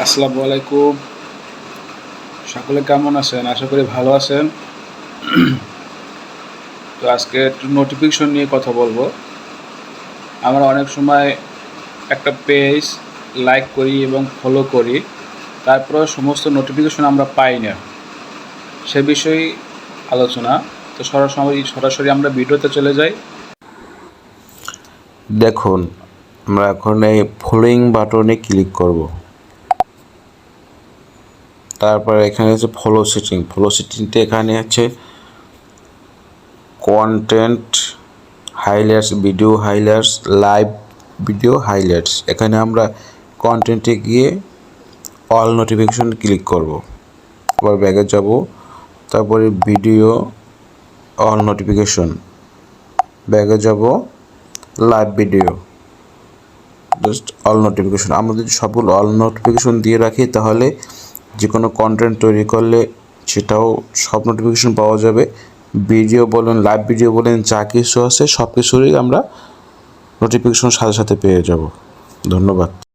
আসসালামু আলাইকুম। সকলে কেমন আছেন? আশা করি ভালো আছেন। তো আজকে একটু নোটিফিকেশন নিয়ে কথা বলবো। আমরা অনেক সময় একটা পেজ লাইক করি এবং ফলো করি, তারপরেও সমস্ত নোটিফিকেশন আমরা পাই না, সে বিষয়ে আলোচনা। তো সরাসরি আমরা ভিডিওতে চলে যাই। দেখুন, আমরা এখন এই ফলোয়িং বাটনে ক্লিক করব। তারপর এখানে আছে ফলো সেটিংটা এখানে আছে content highlights, video highlights, live video highlights. এখানে আমরা কন্টেন্টে গিয়ে অল নোটিফিকেশন ক্লিক করব। আবার ব্যাগে যাব, তারপরে ভিডিও অল নোটিফিকেশন, ব্যাগে যাব, live video, just all notification. আমরা যদি সবগুলো অল নোটিফিকেশন দিয়ে রাখি তাহলে যে কোনো কন্টেন্ট তৈরি করলে সেটাও সব নোটিফিকেশন পাওয়া যাবে। ভিডিও বলেন, লাইভ ভিডিও বলেন, যা কিছু আছে সব কিছুরই আমরা নোটিফিকেশন সাথে সাথে পেয়ে যাব। ধন্যবাদ।